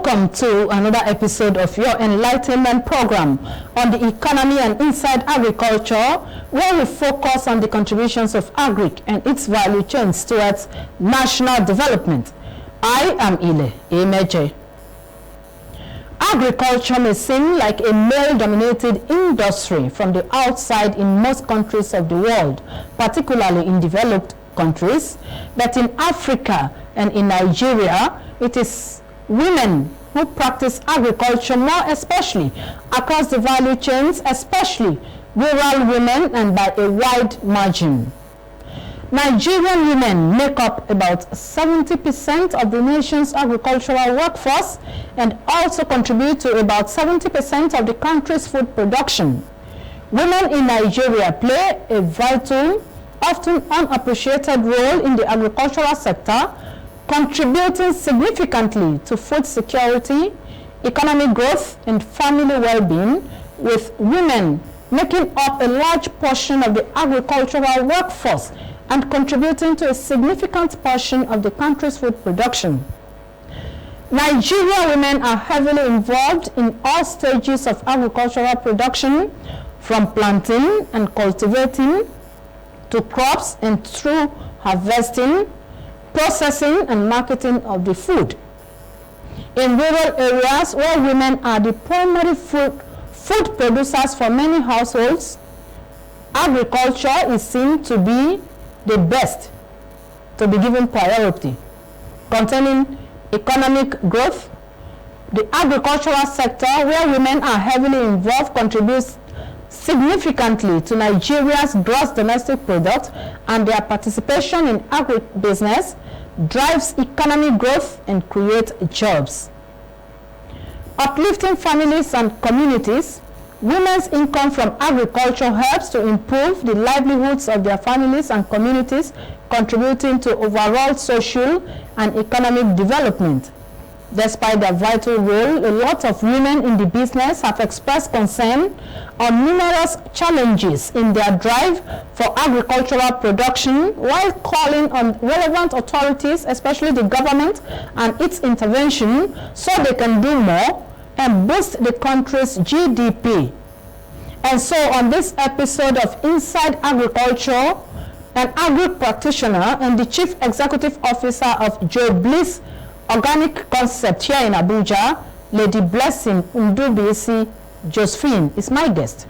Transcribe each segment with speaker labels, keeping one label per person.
Speaker 1: Welcome to another episode of your Enlightenment program on the economy and inside agriculture, where we focus on the contributions of Agric and its value chains towards national development. I am Ile Emeje. Agriculture may seem like a male-dominated industry from the outside in most countries of the world, particularly in developed countries, but in Africa and in Nigeria, it is women who practice agriculture more especially across the value chains, especially rural women, and by a wide margin. Nigerian women make up about 70% of the nation's agricultural workforce and also contribute to about 70% of the country's food production. Women in Nigeria play a vital, often unappreciated role in the agricultural sector, contributing significantly to food security, economic growth, and family well-being, with women making up a large portion of the agricultural workforce and contributing to a significant portion of the country's food production. Nigerian women are heavily involved in all stages of agricultural production, from planting and cultivating to crops and through harvesting, processing and marketing of the food. In rural areas where women are the primary food producers for many households, agriculture is seen to be the best to be given priority. Containing economic growth, the agricultural sector where women are heavily involved contributes significantly to Nigeria's gross domestic product, and their participation in agribusiness drives economic growth and creates jobs. Uplifting families and communities, women's income from agriculture helps to improve the livelihoods of their families and communities, contributing to overall social and economic development. Despite their vital role, a lot of women in the business have expressed concern on numerous challenges in their drive for agricultural production, while calling on relevant authorities, especially the government and its intervention, so they can do more and boost the country's GDP. And so on this episode of Inside Agriculture, an Agric practitioner and the Chief Executive Officer of Joe Bliss Organic Concept here in Abuja, Lady Blessing Ndubisi Josephine is my guest.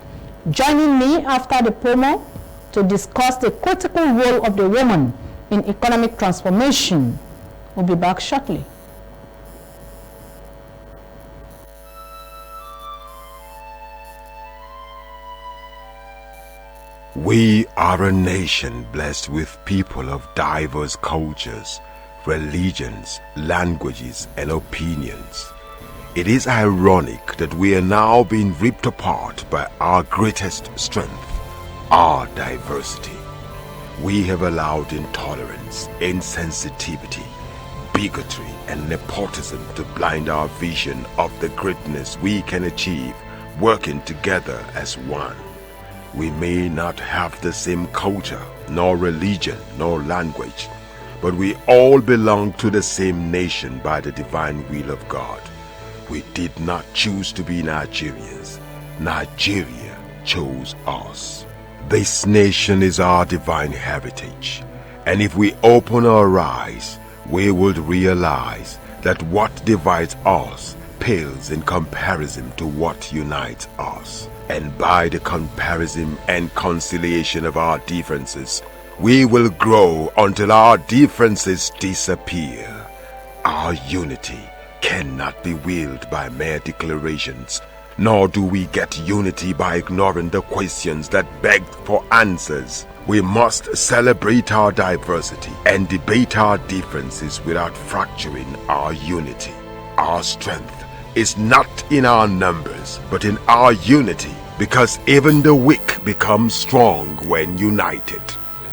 Speaker 1: Joining me after the promo to discuss the critical role of the woman in economic transformation. We'll be back shortly.
Speaker 2: We are a nation blessed with people of diverse cultures, religions, languages, and opinions. It is ironic that we are now being ripped apart by our greatest strength, our diversity. We have allowed intolerance, insensitivity, bigotry, and nepotism to blind our vision of the greatness we can achieve working together as one. We may not have the same culture, nor religion, nor language, but we all belong to the same nation by the divine will of God. We did not choose to be Nigerians. Nigeria chose us. This nation is our divine heritage, and if we open our eyes, we would realize that what divides us pales in comparison to what unites us. And by the comparison and conciliation of our differences, we will grow until our differences disappear. Our unity cannot be willed by mere declarations, nor do we get unity by ignoring the questions that beg for answers. We must celebrate our diversity and debate our differences without fracturing our unity. Our strength is not in our numbers, but in our unity, because even the weak become strong when united.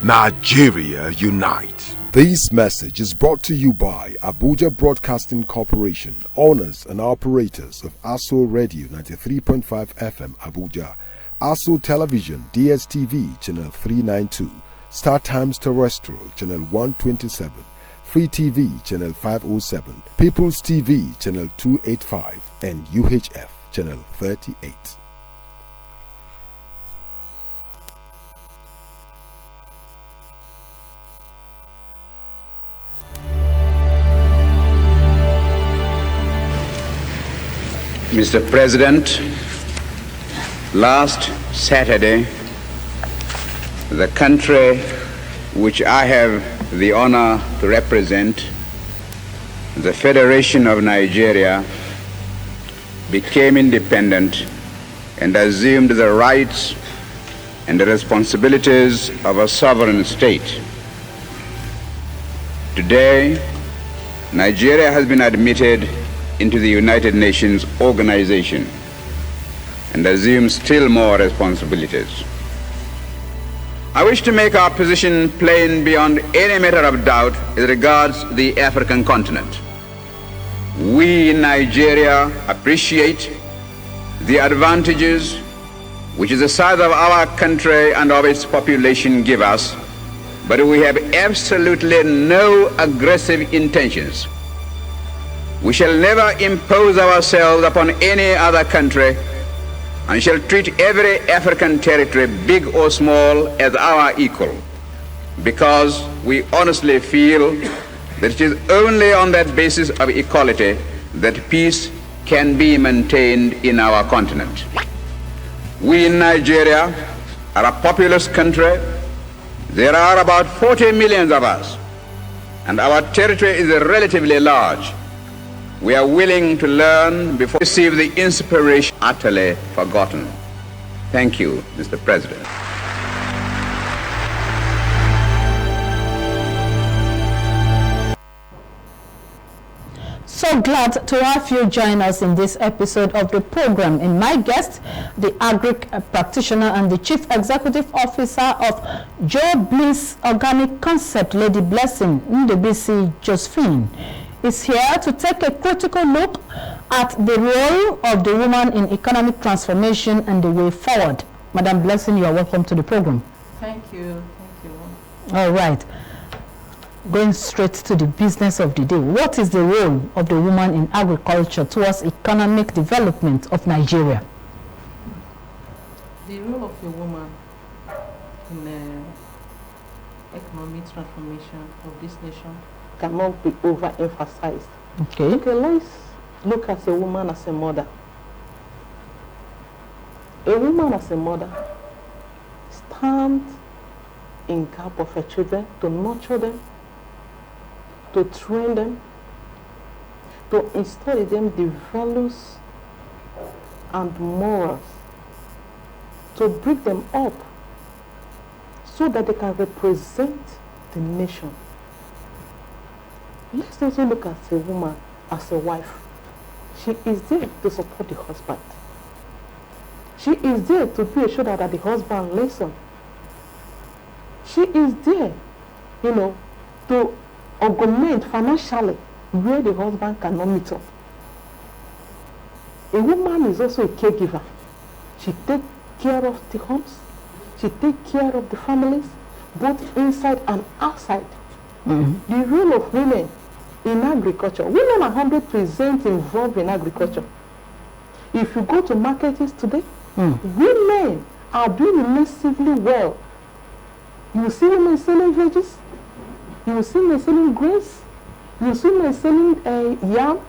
Speaker 2: Nigeria unite.
Speaker 3: This message is brought to you by Abuja Broadcasting Corporation, owners and operators of ASO Radio 93.5 FM Abuja, ASO Television DSTV Channel 392, Star Times Terrestrial Channel 127, Free TV Channel 507, People's TV Channel 285, and UHF Channel 38.
Speaker 4: Mr. President, last Saturday, the country which I have the honor to represent, the Federation of Nigeria, became independent and assumed the rights and the responsibilities of a sovereign state. Today, Nigeria has been admitted into the United Nations organization and assumes still more responsibilities. I wish to make our position plain beyond any matter of doubt as regards the African continent. We in Nigeria appreciate the advantages which the size of our country and of its population give us, but we have absolutely no aggressive intentions. We shall never impose ourselves upon any other country and shall treat every African territory, big or small, as our equal, because we honestly feel that it is only on that basis of equality that peace can be maintained in our continent. We in Nigeria are a populous country. There are about 40 million of us, and our territory is relatively large. We are willing to learn before we receive the inspiration utterly forgotten. Thank you, Mr. President.
Speaker 1: So glad to have you join us in this episode of the program. And my guest, the Agric practitioner and the Chief Executive Officer of Joe Bliss Organic Concept, Lady Blessing Ndebisi Josephine, is here to take a critical look at the role of the woman in economic transformation and the way forward. Madam Blessing, you are welcome to the program.
Speaker 5: Thank you. Thank you.
Speaker 1: All right. Going straight to the business of the day. What is the role of the woman in agriculture towards economic development of Nigeria?
Speaker 5: The role of the woman in economic transformation of this nation cannot be overemphasized.
Speaker 1: Okay.
Speaker 5: Let's look at a woman as a mother. A woman as a mother stands in gap of her children to nurture them, to train them, to instill in them the values and morals, to bring them up so that they can represent the nation. Let's also look at a woman as a wife. She is there to support the husband. She is there to be assured that the husband listens. She is there, to augment financially where the husband cannot meet up. A woman is also a caregiver. She takes care of the homes. She takes care of the families, both inside and outside. Mm-hmm. The role of women in agriculture. Women are 100% involved in agriculture. If you go to markets today, women are doing massively well. You will see women selling veggies. You will see women selling grains. You will see women selling yam,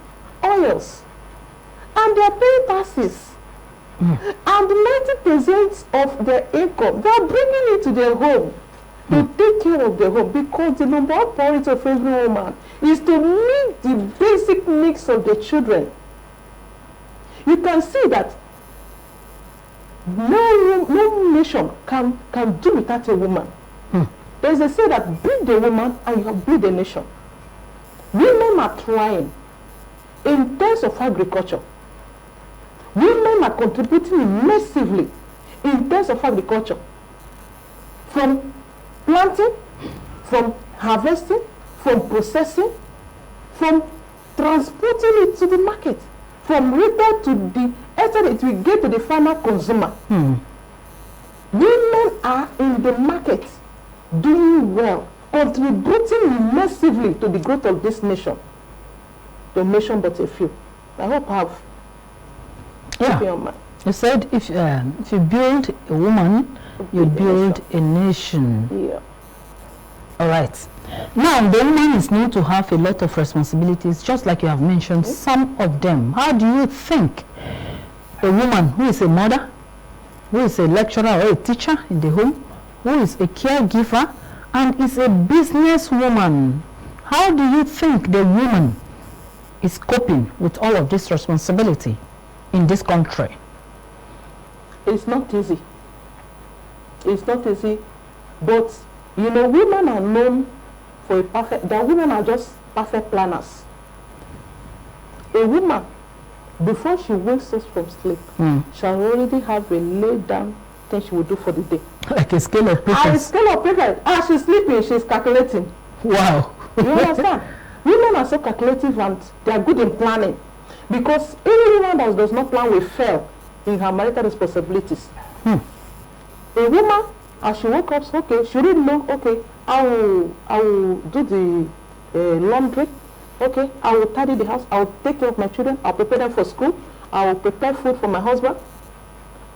Speaker 5: oils. And they are paying taxes. And 90% of their income, they are bringing it to their home. To take care of their home, because the number one priority of every woman is to meet the basic needs of the children. You can see that no nation can do without a woman. There's a say that build a woman and you have built a nation. Women are trying in terms of agriculture. Women are contributing massively in terms of agriculture. From planting, from harvesting, from processing, from transporting it to the market, from retail to the extent it will get to the final consumer. Women are in the market doing well, contributing massively to the growth of this nation. To mention but a few. I hope I have.
Speaker 1: Yeah. You said if you build a woman, you build a nation.
Speaker 5: Yeah.
Speaker 1: All right. Now, the woman is known to have a lot of responsibilities, just like you have mentioned some of them. How do you think a woman who is a mother, who is a lecturer or a teacher in the home, who is a caregiver, and is a businesswoman, how do you think the woman is coping with all of this responsibility in this country?
Speaker 5: It's not easy. It's not easy, but you know, women are known for a perfect, that women are just perfect planners. A woman, before she wakes up from sleep, shall already have a laid down thing she will do for the day.
Speaker 1: Like a scale of preference.
Speaker 5: A scale of preference. As she's sleeping, she's calculating.
Speaker 1: Wow.
Speaker 5: You understand? Women are so calculative and they are good in planning. Because any woman that does not plan will fail in her marital responsibilities. A woman, as she wakes up, okay, she already know, okay, I will do the laundry, okay, I will tidy the house, I will take care of my children, I'll prepare them for school, I will prepare food for my husband.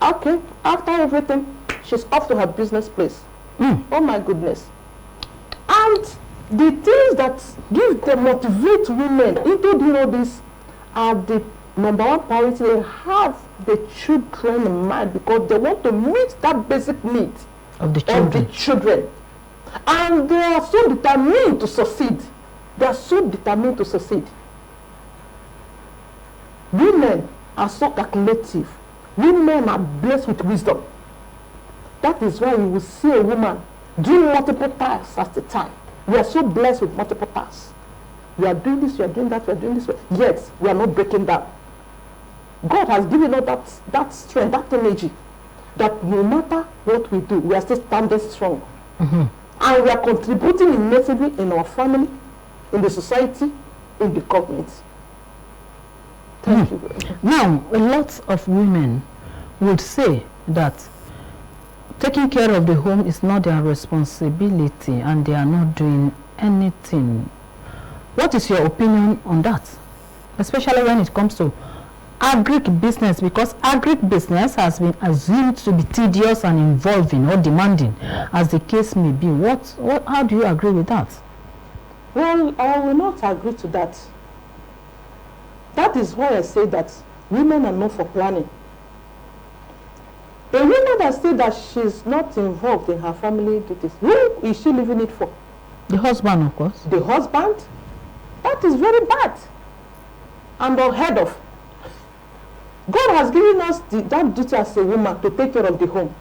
Speaker 5: Okay, after everything, she's off to her business place. Oh my goodness. And the things that give them, motivate women into doing all this are the number one priority. They have the children in mind because they want to meet that basic need
Speaker 1: of the children.
Speaker 5: And they are so determined to succeed. They are so determined to succeed. Women are so calculative. Women are blessed with wisdom. That is why you will see a woman do multiple tasks at a time. We are so blessed with multiple tasks. We are doing this, we are doing that, we are doing this. Yet, we are not breaking down. God has given us that strength, that energy, that no matter what we do, we are still standing strong. And we are contributing immensely in our family, in the society, in the government. Thank you very much.
Speaker 1: Now, a lot of women would say that taking care of the home is not their responsibility and they are not doing anything. What is your opinion on that? Especially when it comes to agric business, because agric business has been assumed to be tedious and involving or demanding, as the case may be. How do you agree with that?
Speaker 5: Well, I will not agree to that. That is why I say that women are known for planning. A woman that says that she's not involved in her family duties, who is she leaving it for?
Speaker 1: The husband, of course.
Speaker 5: The husband? That is very bad and unheard of. God has given us that duty as a woman to take care of the home.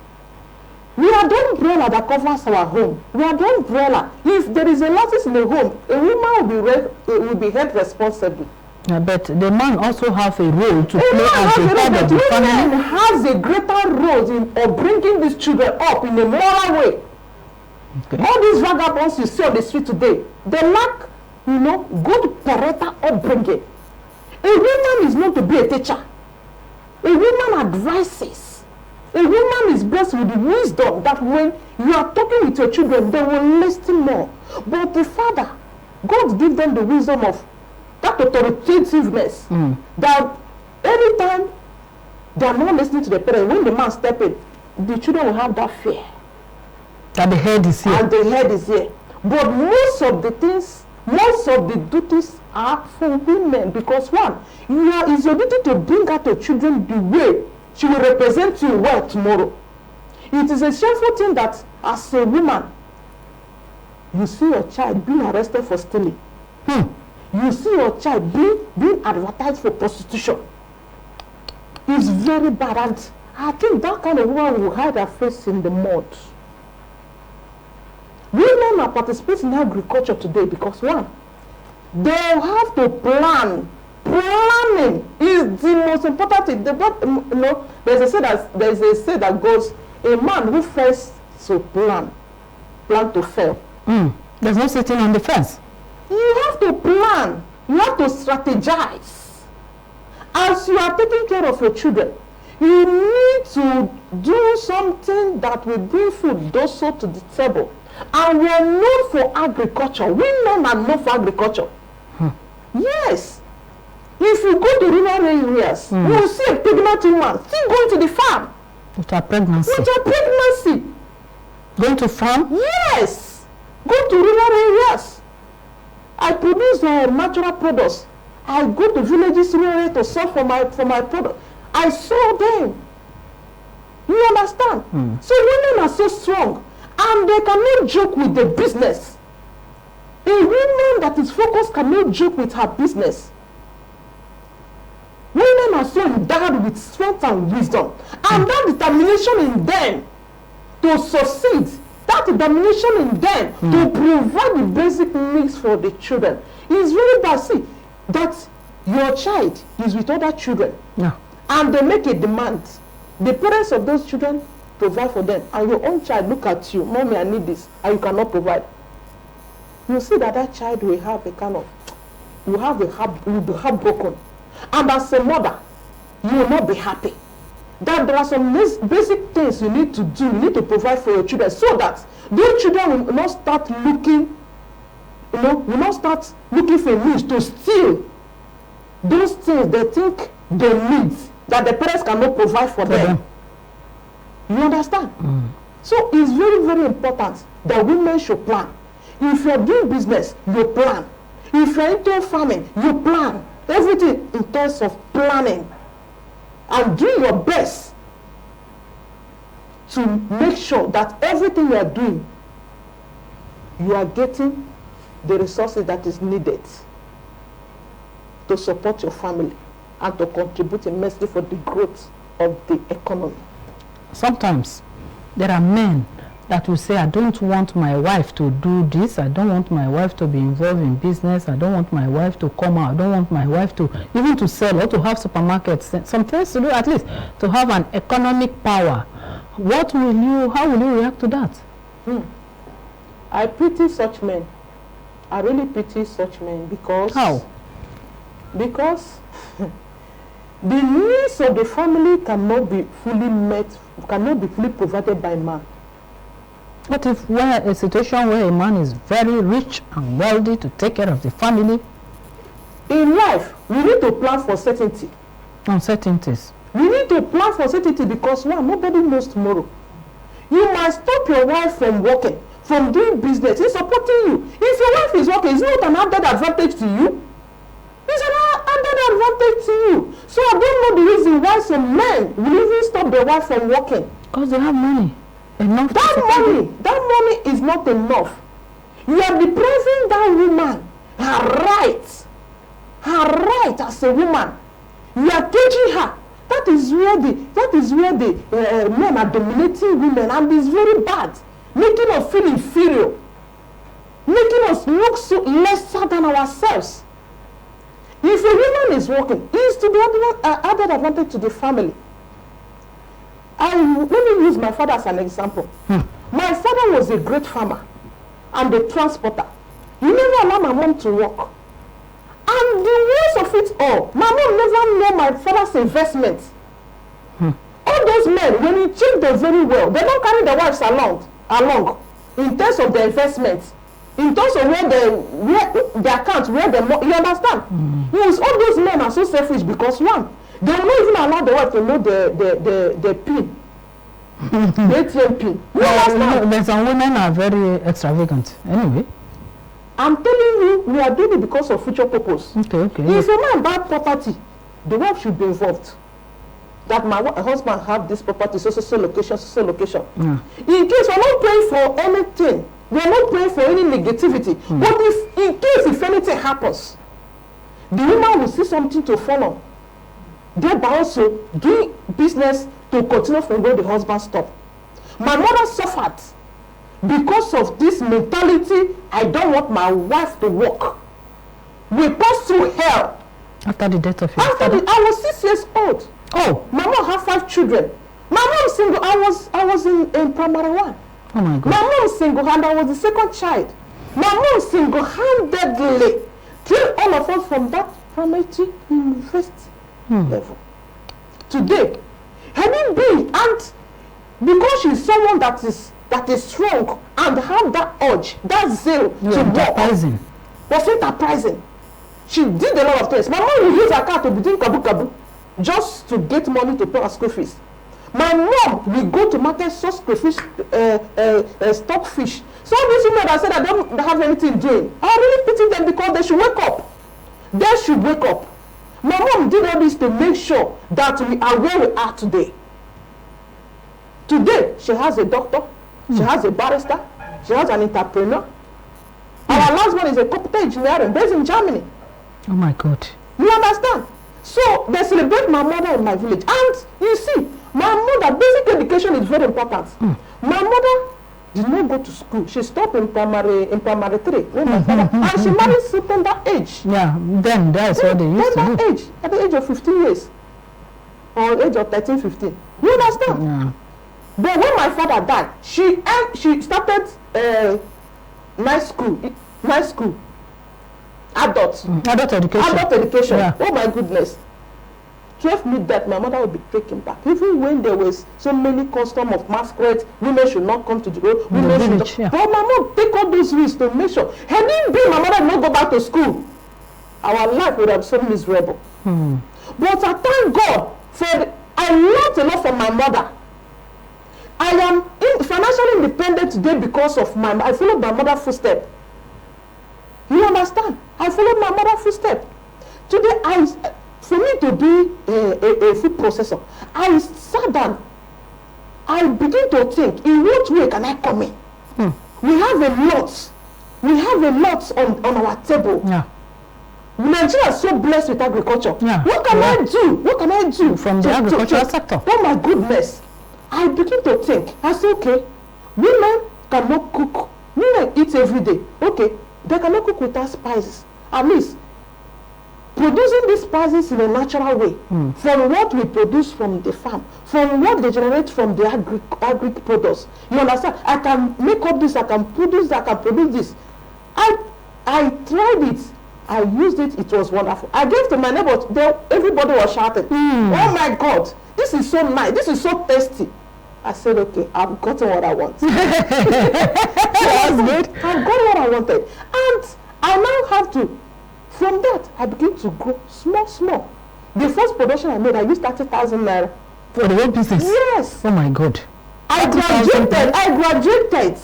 Speaker 5: We are the umbrella that covers our home. We are the umbrella. If there is a losses in the home, a woman will be held responsible.
Speaker 1: But the man also has a role to play as a head of the family.
Speaker 5: Man has a greater role in bringing these children up in a moral way. Okay. All these vagabonds you see on the street today, they lack, good parental upbringing. A woman is not to be a teacher. A woman advises. A woman is blessed with the wisdom that when you are talking with your children, they will listen more. But the father, God gives them the wisdom of that authoritativeness, that anytime they are not listening to the parents, when the man steps in, the children will have that fear.
Speaker 1: That the head is here.
Speaker 5: And the head is here. But most of the things, most of the duties are for women, because one, it's your duty to bring out your children the way she will represent you well tomorrow. It is a shameful thing that as a woman, you see your child being arrested for stealing. You see your child being advertised for prostitution. It's very bad, and I think that kind of woman will hide her face in the mud. Women are participating in agriculture today because one, they have to plan. Planning is the most important thing. There's a say that goes, a man who fails to plan to fail.
Speaker 1: There's no sitting on the fence.
Speaker 5: You have to plan. You have to strategize. As you are taking care of your children, you need to do something that will bring food also to the table. And we are known for agriculture. Women are known for agriculture. Yes. If you go to rural areas, you will see a pregnant woman still going to the farm.
Speaker 1: With her pregnancy.
Speaker 5: With her pregnancy.
Speaker 1: Going to farm?
Speaker 5: Yes. Go to rural areas. I produce natural products. I go to villages to sell for my product. I saw them. You understand? So women are so strong, and they cannot joke with the business. A woman that is focused cannot joke with her business. Women are so endowed with strength and wisdom, and that determination in them to succeed, that determination in them to provide the basic needs for the children is very bad. See, that your child is with other children, and they make a demand. The parents of those children provide for them, and your own child look at you, mommy, I need this, and you cannot provide. You see that that child will have a kind of, will be heartbroken. And as a mother, you will not be happy. That there are some basic things you need to do, you need to provide for your children, so that those children will not start looking, will not start looking for means to steal those things they think they need, that the parents cannot provide for them. You understand? So it's very, very important that women should plan. If you're doing business, you plan. If you're into farming, you plan. Everything in terms of planning. And do your best to make sure that everything you are doing, you are getting the resources that is needed to support your family and to contribute immensely for the growth of the economy.
Speaker 1: Sometimes there are men that will say, I don't want my wife to do this, I don't want my wife to be involved in business, I don't want my wife to come out, I don't want my wife to even to sell or to have supermarkets, some things to do, at least to have an economic power. How will you react to that?
Speaker 5: I pity such men. I really pity such men because...
Speaker 1: How?
Speaker 5: Because the needs of the family cannot be fully met, cannot be fully provided by man.
Speaker 1: But if we're in a situation where a man is very rich and wealthy to take care of the family?
Speaker 5: In life, we need to plan for certainty.
Speaker 1: Uncertainties.
Speaker 5: We need to plan for certainty because one, nobody knows tomorrow. You might stop your wife from working, from doing business, in supporting you. If your wife is working, it's not an added advantage to you. It's an added advantage to you. So I don't know the reason why some men will even stop their wife from working.
Speaker 1: Because they have money. Enough
Speaker 5: that money is not enough. You are depriving that woman her right as a woman. You are teaching her. That is where the men are dominating women, and it's very bad, making us feel inferior, making us look so lesser than ourselves. If a woman is working, it is to be added advantage to the family. Let me use my father as an example. My father was a great farmer and a transporter. He never allowed my mom to work. And the worst of it all, my mom never knew my father's investments. All those men, when you check them very well, they don't carry their wives along in terms of their investments, in terms of where their accounts, where the you understand? Yes, all those men are so selfish because one, they will not even allow the wife to know the PIN. The ATM PIN. You understand?
Speaker 1: But some women are very extravagant. Anyway.
Speaker 5: I'm telling you, we are doing it because of future purpose.
Speaker 1: Okay.
Speaker 5: If a man buy property, the wife should be involved. That my husband have this property, so location. In case we're not praying for anything, we're not praying for any negativity. But if anything happens, the woman will see something to follow. Thereby also doing business to continue from where the husband stopped. My mother suffered because of this mentality. I don't want my wife to work. We passed through hell.
Speaker 1: After the death of your
Speaker 5: father? I was 6 years old.
Speaker 1: Oh.
Speaker 5: My mom had 5 children. My mom single. I was in primary 1.
Speaker 1: Oh my God.
Speaker 5: My mom single, and I was the second child. My mom single-handedly trained all of us from that primary to university level. Today, having been, and because she's someone that is that is strong and have that urge, that zeal to work.
Speaker 1: Enterprising.
Speaker 5: Was enterprising. She did a lot of things. My mom will use her car to be doing kabu just to get money to pay her school fees. My mom will go to market, source crayfish, stock fish. So these women that said I don't have anything doing, I really pity them because they should wake up. They should wake up. My mom did all this to make sure that we are where we are today. Today, she has a doctor, she has a barrister, she has an entrepreneur. Our last one is a computer engineer based in Germany.
Speaker 1: Oh my God.
Speaker 5: You understand? So they celebrate my mother in my village. And you see, my mother, basic education is very important. My mother did not go to school. She stopped in primary 3 when my father, and she married so tender age.
Speaker 1: Yeah, then that's what they used to do.
Speaker 5: Age, at the age of 15 years. Or age of 13, 15. You understand?
Speaker 1: Yeah.
Speaker 5: But when my father died, she started night school, adult education.
Speaker 1: Yeah.
Speaker 5: Oh my goodness. 12 midnight, my mother would be taken back. Even when there was so many custom of masquerade, women should not come to the road. Women should not.
Speaker 1: Yeah.
Speaker 5: But my mom take all those risks to make sure. Had it been my mother not go back to school, our life would have been so miserable. But I thank God for I learned a lot from my mother. I am financially independent today because of I followed my mother's footsteps. You understand? I followed my mother's footsteps. Today, for me to be a food processor, I sat down. I begin to think, in what way can I come in? We have a lot. We have a lot on our table.
Speaker 1: Yeah.
Speaker 5: Nigeria is so blessed with agriculture.
Speaker 1: Yeah.
Speaker 5: What can I do? What can I do
Speaker 1: from the agricultural sector?
Speaker 5: Oh my goodness. I begin to think. I say, okay, women cannot cook. Women eat every day. Okay, they cannot cook without spices. At least, producing these spices in a natural way, from what we produce from the farm, from what they generate from the agric products. You understand? I can make up this, I can produce that, I can produce this. I tried it. I used it. It was wonderful. I gave to my neighbors. Everybody was shouting, oh my God, this is so nice. This is so tasty. I said, okay, I've gotten what I want. That's good. I've got what I wanted. And I now have to, from that, I begin to grow small. The first production I made, I used 30,000 naira.
Speaker 1: For the whole business?
Speaker 5: Yes.
Speaker 1: Oh my God.
Speaker 5: I graduated.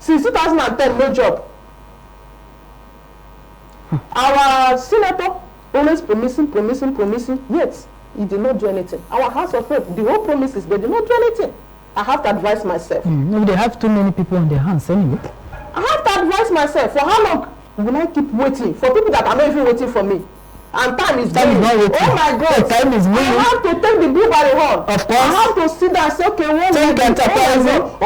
Speaker 5: Since 2010, no job. Our senator always promising, yet he did not do anything. Our House of Rep, the whole promises, they did not do anything. I have to advise myself.
Speaker 1: No, they have too many people on their hands anyway.
Speaker 5: I have to advise myself. For how long will I keep waiting for people that are not even waiting for me? And time is going. Oh my God!
Speaker 1: Time is moving.
Speaker 5: I have to take the bull by the horn.
Speaker 1: Of course.
Speaker 5: I have to sit there and say, okay,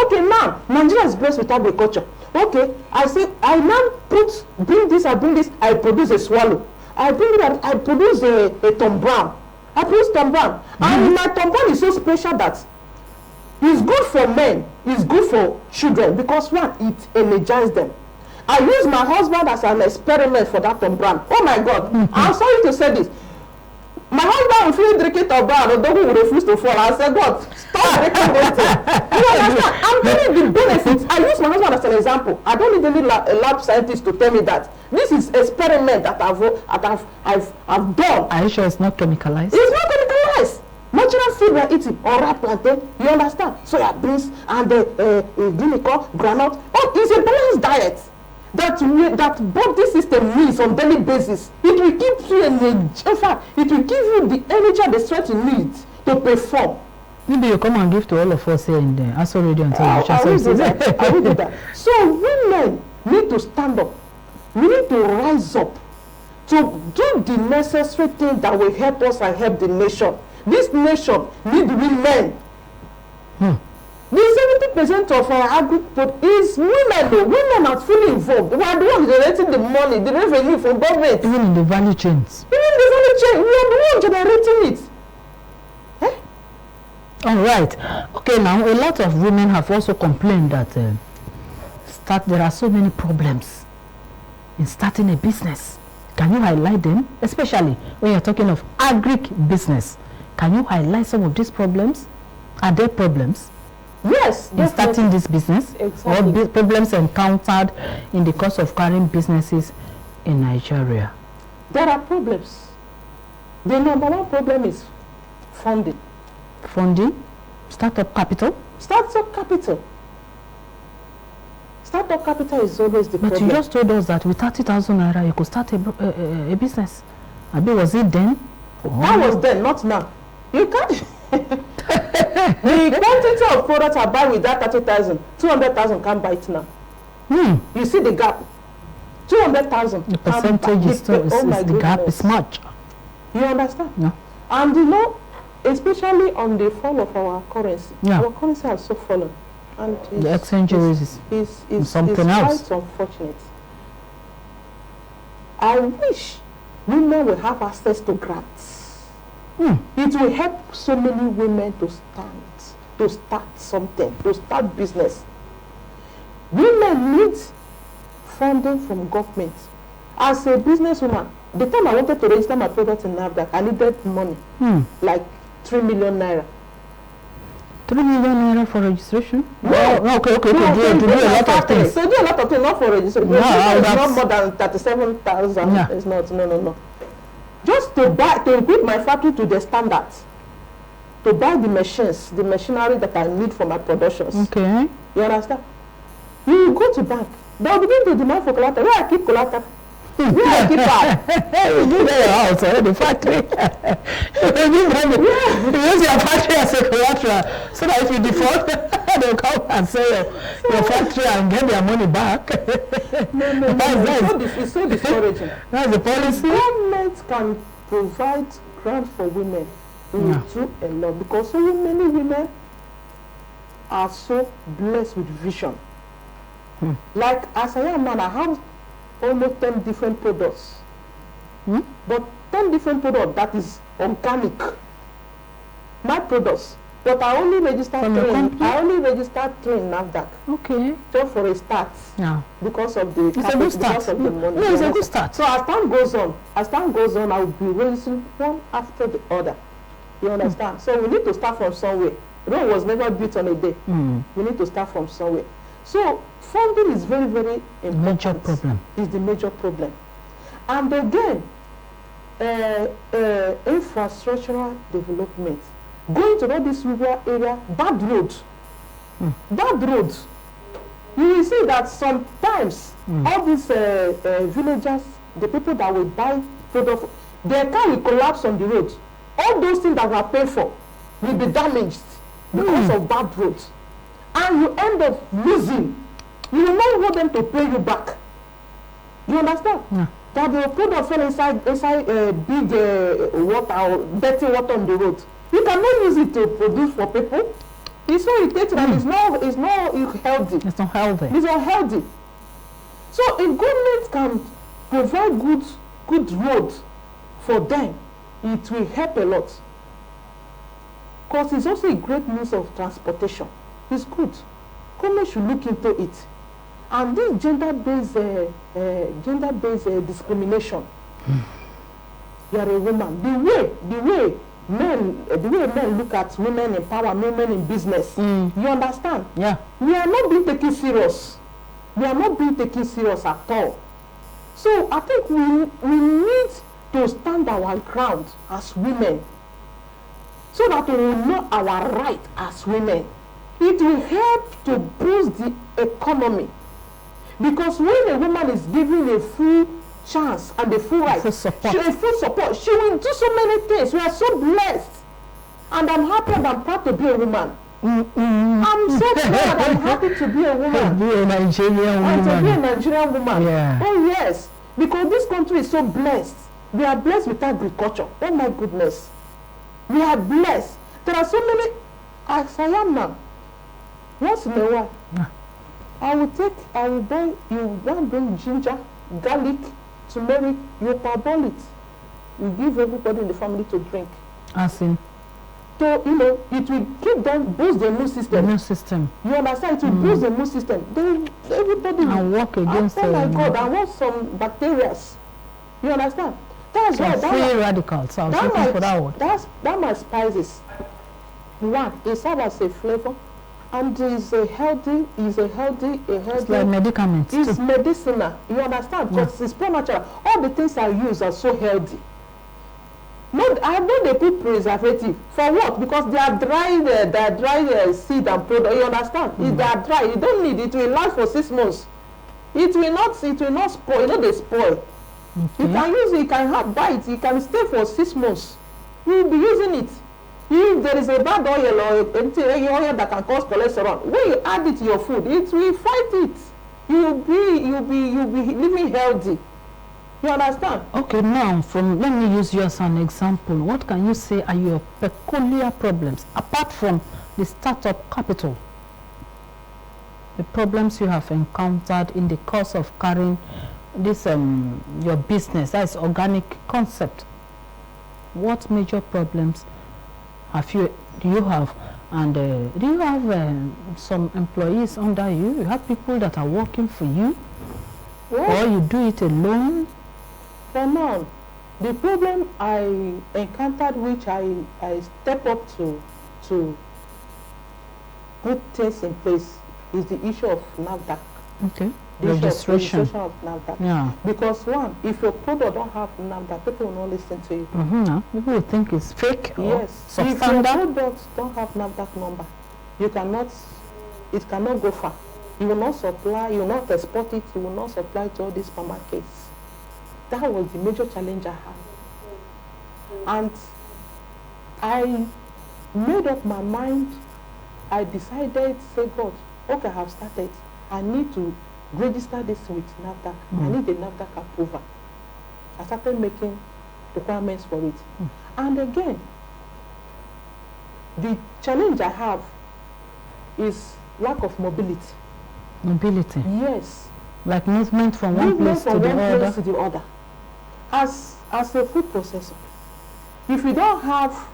Speaker 5: okay, now Nigeria is blessed with agriculture. Okay, I now bring this, I produce a swallow. I produce a Tom Brown. I produce Tom Brown. And my Tom Brown is so special that it's good for men, it's good for children, because one, it energizes them. I use my husband as an experiment for that Tom Brown. Oh my God, I'm sorry to say this. My husband will feel drinking Tom Brown, and will refuse to fall. I said, God, stop drinking this thing. You understand? I'm telling you the benefits. I use my husband as an example. I don't need any lab scientist to tell me that. This is experiment that I've done.
Speaker 1: Are you sure it's not chemicalized?
Speaker 5: It's not chemicalized. Natural food we're eating, or plantain, you understand? Soya beans and guinea corn, granite. Oh, it's a balanced diet that body system needs on daily basis. It will keep you in fact, it will give you the energy and the strength you need to perform.
Speaker 1: Maybe you come and give to all of us here in the ASO Radio and Television.
Speaker 5: I will do that. So women need to stand up. We need to rise up to do the necessary thing that will help us and help the nation. This nation needs women. The 70% of our agriculture is women. Though. Women are fully involved. We are the ones generating the money, the revenue from government.
Speaker 1: Even in the value chains.
Speaker 5: Even in the value chain, we are the ones generating it.
Speaker 1: All right. Okay, now a lot of women have also complained that there are so many problems in starting a business. Can you highlight them? Especially when you're talking of agric business. Can you highlight some of these problems? Are there problems?
Speaker 5: Yes,
Speaker 1: in starting this business,
Speaker 5: exactly.
Speaker 1: or problems encountered in the course of carrying businesses in Nigeria?
Speaker 5: There are problems. The number one problem is funding.
Speaker 1: Funding, startup capital.
Speaker 5: Startup capital. Startup capital is always the problem.
Speaker 1: But you just told us that with 30,000 naira you could start a business. Abi, was it then?
Speaker 5: That was then, not now. You can't. The quantity of products I buy with that 30,000, 200,000 can't buy it now. You see the gap. 200,000.
Speaker 1: The percentage is still, the gap is much.
Speaker 5: You understand?
Speaker 1: No.
Speaker 5: And you know, especially on the fall of our currency.
Speaker 1: Yeah.
Speaker 5: Our currency has so fallen. And
Speaker 1: the exchange rate is something else.
Speaker 5: Quite unfortunate. I wish women will have access to grants. It will help so many women to start something, to start business. Women need funding from government. As a businesswoman, the time I wanted to register my product in NAFDAC, I needed money, like 3 million naira.
Speaker 1: 3 million naira for registration?
Speaker 5: No.
Speaker 1: Okay.
Speaker 5: No,
Speaker 1: do a lot of things.
Speaker 5: So do a lot of things, not for registration. It's not more than 37,000.
Speaker 1: Yeah.
Speaker 5: It's not, no. Just to equip my factory to the standards, to buy the machines, the machinery that I need for my productions.
Speaker 1: Okay.
Speaker 5: You understand? You go to bank, they'll begin to demand for collateral. Where I keep collateral? Where I keep her?
Speaker 1: You do that your house or the factory. You use your factory as a collateral so that if you default, they'll come and sell your factory and get their money back.
Speaker 5: No. It's so discouraging.
Speaker 1: That's the policy.
Speaker 5: Government can provide grants for women. We will do a lot because so many women are so blessed with vision. Like as I am now, I have almost 10 different products. But 10 different products that is organic. My products. But I only registered 3. I only registered 3 in NAFDAC.
Speaker 1: Okay.
Speaker 5: Just for a start.
Speaker 1: Yeah.
Speaker 5: Because of the
Speaker 1: It's a good start.
Speaker 5: because of the money.
Speaker 1: No, it's a good start.
Speaker 5: So as time goes on, I will be raising one after the other. You understand? So we need to start from somewhere. Rome was never built on a day. We need to start from somewhere. So funding is very, very important.
Speaker 1: Major problem.
Speaker 5: Is the major problem. And again, infrastructural development. Going to all this rural area, bad roads. Bad roads. You will see that sometimes all these villagers, the people that will buy product, their car will collapse on the road. All those things that were paid for will be damaged because of bad roads. And you end up losing. You will not want them to pay you back. You understand? That the product fell inside big water or dirty water on the road. You cannot use it to produce for people. It's so irritating and it's not healthy.
Speaker 1: It's not healthy.
Speaker 5: It's unhealthy. So if government can provide good roads for them, it will help a lot. Because it's also a great means of transportation. It's good. Government should look into it. And this gender-based discrimination. You are a woman. The way men look at women in power, women in business. You understand?
Speaker 1: Yeah.
Speaker 5: We are not being taken serious. We are not being taken serious at all. So I think we need to stand our ground as women, so that we will know our right as women. It will help to boost the economy. Because when a woman is given a full chance and a full right, full support, she will do so many things. We are so blessed. And I'm happy and I'm proud to be a woman. I'm so proud and happy to be a woman.
Speaker 1: To be a Nigerian woman.
Speaker 5: And to be a Nigerian woman.
Speaker 1: Yeah.
Speaker 5: Oh yes. Because this country is so blessed. We are blessed with agriculture. Oh my goodness. We are blessed. There are so many, as I am now. Once in a while, I will buy, you go and bring ginger, garlic, turmeric, you parboil it. You give everybody in the family to drink.
Speaker 1: As in?
Speaker 5: So, it will keep them, boost the immune system.
Speaker 1: Immune system.
Speaker 5: You understand? It will boost the immune system. Then everybody
Speaker 1: and work against
Speaker 5: oh my God, I want some bacteria. You understand? That's why
Speaker 1: free radicals. I was looking for that word.
Speaker 5: That my spices. One, it serves as a flavor. And it's a healthy.
Speaker 1: It's like medicament.
Speaker 5: It's medicinal. You understand? Because it's pure natural. All the things I use are so healthy. I know they put preservative for what? Because they are dry seed and product. You understand? If they are dry, you don't need it. It will last for 6 months. It will not spoil. You know they spoil. You can use it. You can buy it. You can stay for 6 months. You will be using it. If there is a bad oil or anything oil that can cause cholesterol, when you add it to your food, it will fight it. You'll be living healthy. You understand?
Speaker 1: Okay, now let me use you as an example. What can you say are your peculiar problems apart from the startup capital? The problems you have encountered in the course of carrying this your business, that is organic concept. What major problems do you have? And do you have some employees under you? You have people that are working for you? Or you do it alone?
Speaker 5: For now, the problem I encountered, which I step up to put things in place, is the issue of NAFDAC.
Speaker 1: Okay.
Speaker 5: Registration of NAFDAC.
Speaker 1: Yeah.
Speaker 5: Because one, if your product don't have NAFDAC, people will not listen to you.
Speaker 1: People will think it's fake.
Speaker 5: Yes.
Speaker 1: Or
Speaker 5: if your products don't have NAFDAC number, it cannot go far. You will not supply, you will not export it, you will not supply to all these supermarkets. That was the major challenge I had. And I made up my mind. I decided, say, God, okay, I have started. I need to register this with NAFDAC. I need a NAFDAC approval. I started making requirements for it. And again, the challenge I have is lack of mobility.
Speaker 1: Mobility?
Speaker 5: Yes.
Speaker 1: Like movement from one place to the other?
Speaker 5: As a food processor, if you don't have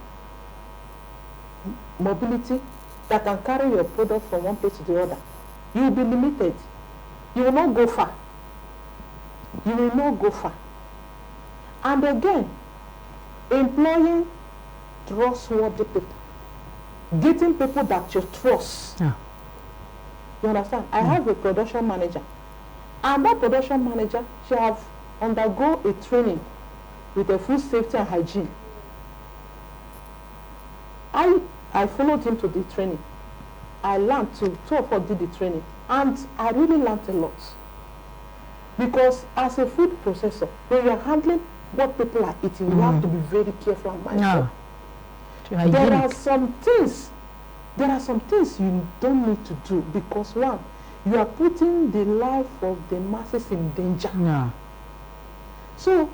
Speaker 5: mobility that can carry your product from one place to the other, you will be limited. You will not go far. You will not go far. And again, employing trustworthy people, getting people that you trust.
Speaker 1: Yeah.
Speaker 5: You understand? I have a production manager, and that production manager should have undergo a training with a food safety and hygiene. I followed him to the training. I learned two of us did the training, and I really learned a lot. Because as a food processor, when you are handling what people are eating, you have to be very careful and mindful.
Speaker 1: Yeah.
Speaker 5: There are some things you don't need to do, because one, you are putting the life of the masses in danger.
Speaker 1: Yeah.
Speaker 5: So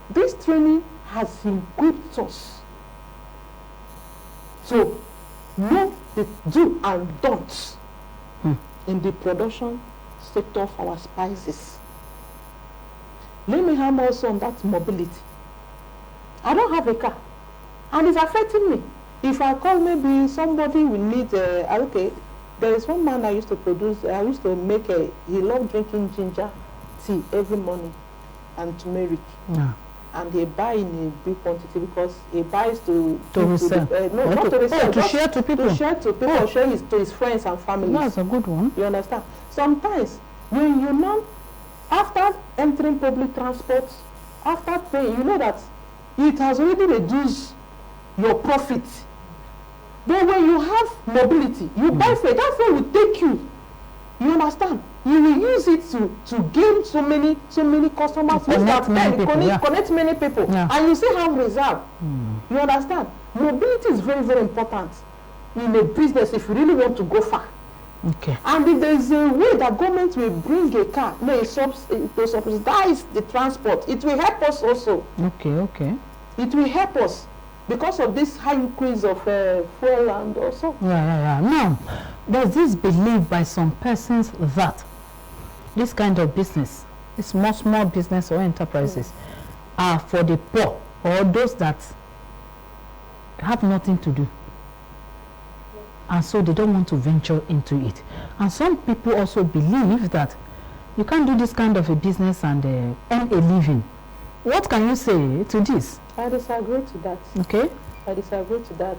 Speaker 5: this training has equipped us to know the do and don'ts in the production sector of our spices. Let me hammer also on that mobility. I don't have a car, and it's affecting me. If I call, maybe somebody will need okay, there is one man I used to make he loved drinking ginger tea every morning and turmeric.
Speaker 1: Yeah.
Speaker 5: And they buy in a big quantity, because he buys to
Speaker 1: resell.
Speaker 5: Not to resell,
Speaker 1: to share to people.
Speaker 5: To share to people, share to his friends and family.
Speaker 1: That's a good one.
Speaker 5: You understand? Sometimes when you know, after entering public transport, after paying, you know that it has already reduced your profit. But when you have mobility, you buy fare, that fare will take you. You understand? You will use it to gain so many customers,
Speaker 1: connect
Speaker 5: many people,
Speaker 1: Yeah.
Speaker 5: and you still have reserve. You understand? Mobility is very, very important in a business if you really want to go far.
Speaker 1: Okay.
Speaker 5: And if there is a way that government will bring a car, to subsidize the transport, it will help us also.
Speaker 1: Okay.
Speaker 5: It will help us because of this high increase of fuel and also.
Speaker 1: Yeah. Now, there's this belief by some persons that this kind of business, this small business or enterprises, are for the poor or those that have nothing to do, and so they don't want to venture into it. And some people also believe that you can't do this kind of a business and earn a living. What can you say to this?
Speaker 5: I disagree to that.
Speaker 1: Okay.
Speaker 5: I disagree to that.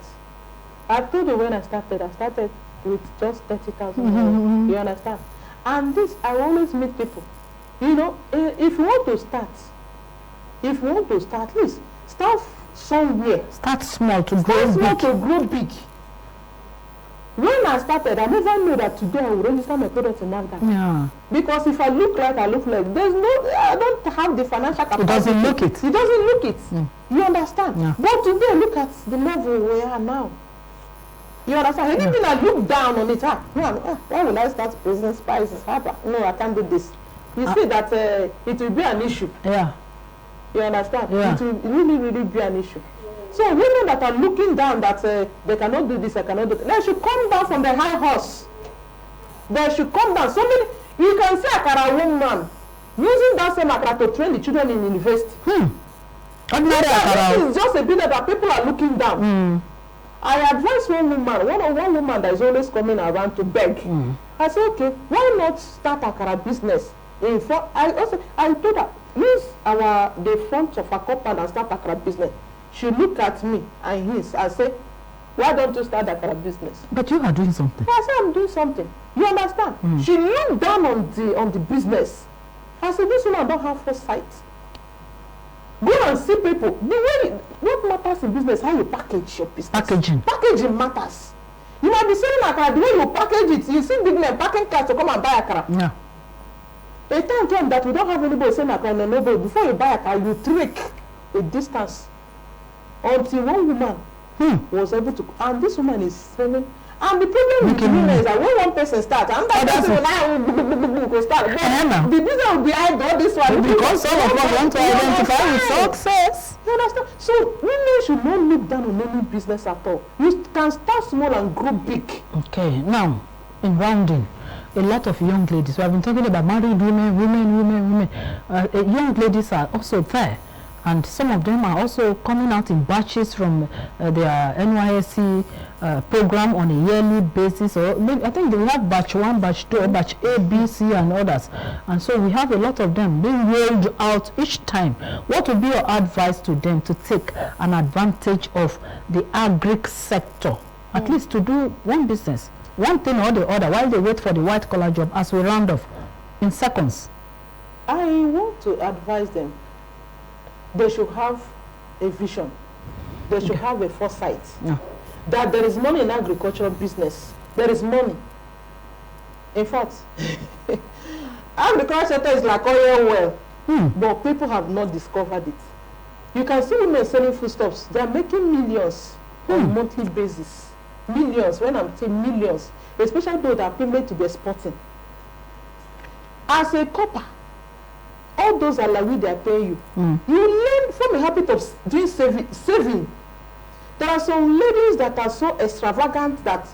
Speaker 5: I told you when I started with just 30,000. You understand? And this, I always meet people. You know, if you want to start, at least start somewhere.
Speaker 1: Start small to
Speaker 5: grow big. When I started, I never knew that today I will register my product in NAFDAC.
Speaker 1: Yeah.
Speaker 5: Because if I look like, I don't have the financial capacity.
Speaker 1: It doesn't look it.
Speaker 5: It doesn't look it. You understand?
Speaker 1: Yeah.
Speaker 5: But today, look at the level we are now. You understand? Anything I look down on it, why will I start business spices? No, I can't do this. You see that it will be an issue.
Speaker 1: Yeah.
Speaker 5: You understand?
Speaker 1: Yeah.
Speaker 5: It will really, really be an issue. So women that are looking down that they cannot do this, they cannot do that, they should come down from the high horse. They should come down. So many, you can see Akara woman using that same Akara to train the children in university.
Speaker 1: Ordinary Akara.
Speaker 5: This is just a business that people are looking down. I advise one woman that is always coming around to beg. I said, okay, why not start Akara business? I told her, use the front of a compound and start Akara business. She looked at me and hints. I said, why don't you start that kind of business?
Speaker 1: But you are doing something.
Speaker 5: I said, I'm doing something. You understand? She looked down on the business. I said, this woman don't have foresight. Go and see people. What matters in business, how you package your business. Packaging matters. You might be selling akara, the way you package it, you see big men packing cars to come and buy akara.
Speaker 1: Yeah.
Speaker 5: A time came that we don't have anybody selling akara in the neighborhood. Before you buy akara, you trek a distance. Until one woman was able to, and this woman is selling. And the problem with women is that when one person starts, and that person will now start. But the business will be behind all this one.
Speaker 1: Because some of us want to identify with success.
Speaker 5: You understand? So women should not look down on any business at all. You can start small and grow big.
Speaker 1: Okay, now in rounding, a lot of young ladies. We have been talking about married women. Young ladies are also there. And some of them are also coming out in batches from their NYSC program on a yearly basis. Or I think they have batch 1, batch 2, or batch A, B, C, and others. And so we have a lot of them being rolled out each time. What would be your advice to them to take an advantage of the agric sector, at least to do one business, one thing or the other, while they wait for the white collar job as we round off in seconds?
Speaker 5: I want to advise them. They should have a vision. They should have a foresight.
Speaker 1: Yeah.
Speaker 5: That there is money in agricultural business. There is money. In fact, agriculture sector is like oil well, but people have not discovered it. You can see women selling foodstuffs. They are making millions on a monthly basis. Millions, when I'm saying millions, especially those that are privileged to be exporting. As a copper, all those alawi they are paying you. You learn from a habit of doing saving. There are some ladies that are so extravagant that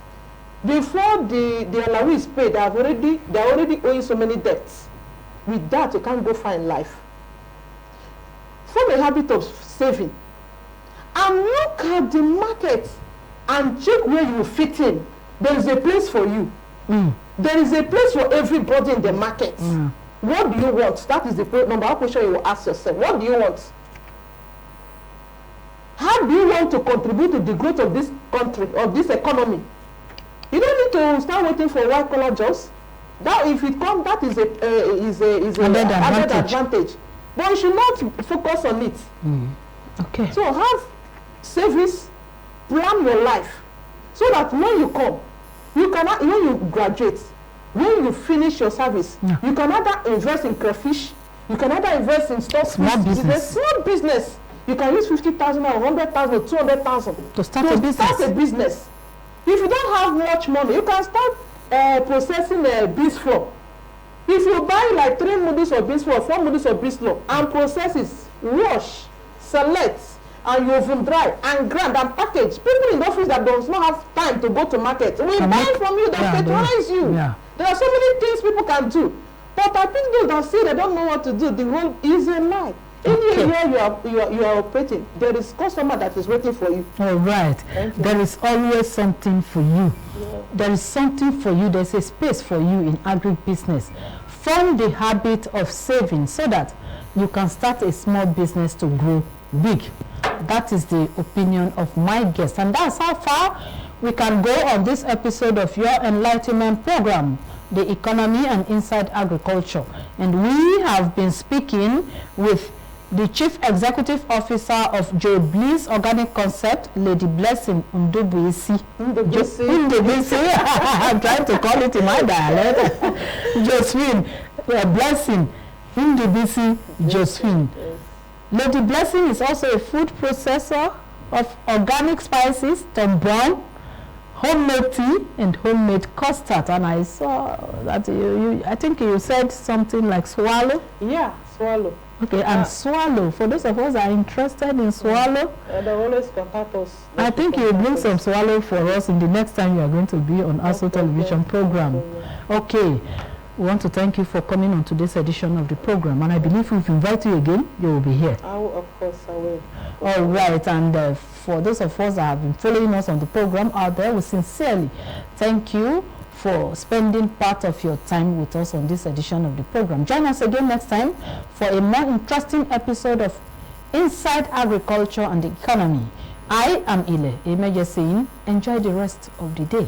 Speaker 5: before the alawi is paid, they are already owing so many debts. With that, you can't go far in life. Form a habit of saving. And look at the market and check where you fit in. There is a place for you. There is a place for everybody in the market. What do you want? That is the number one question you will ask yourself. What do you want? How do you want to contribute to the growth of this country, of this economy? You don't need to start waiting for white collar jobs. That if it comes, that is a added advantage. But you should not focus on it.
Speaker 1: Okay.
Speaker 5: So have savings, plan your life, so that when you come, you cannot, when you graduate, when you finish your service, you can either invest in crayfish, you can either invest in small business. You can use 50,000 or 100,000 or 200,000
Speaker 1: to start a business.
Speaker 5: If you don't have much money, you can start processing beans flour. If you buy like 3 modules of beans flour, 4 modules of beans flour, and process it, wash, select, and you oven dry and grind and package. People in the office that does not have time to go to market will buy from you, they patronize you. There are so many things people can do. But I think those that say they don't know what to do, the whole is a lie. Anywhere you are operating, there is customer that is waiting for you.
Speaker 1: All right. There is always something for you. There is something for you. There's a space for you in agribusiness. Form the habit of saving so that you can start a small business to grow big. That is the opinion of my guest, and that's how far we can go on this episode of your enlightenment program, The Economy and Inside Agriculture. And we have been speaking with the Chief Executive Officer of Joe Bliss Organic Concept, Lady Blessing Ndubuisi. I'm trying to call it in my dialect. Josephine Blessing Ndubuisi Josephine. Lady Blessing is also a food processor of organic spices, tombon, homemade tea, and homemade custard. And I saw that I think you said something like swallow.
Speaker 5: Yeah, swallow.
Speaker 1: Okay, and swallow. For those of us that are interested in swallow,
Speaker 5: they always contact us.
Speaker 1: I think you will bring some swallow for us in the next time you are going to be on ASO television program. Okay, we want to thank you for coming on today's edition of the program, and I believe if we invite you again, you will be here.
Speaker 5: Of course, I will.
Speaker 1: All right, and for those of us that have been following us on the program out there, we sincerely thank you for spending part of your time with us on this edition of the program. Join us again next time for a more interesting episode of Inside Agriculture and the Economy. I am Ile Emeje saying, enjoy the rest of the day.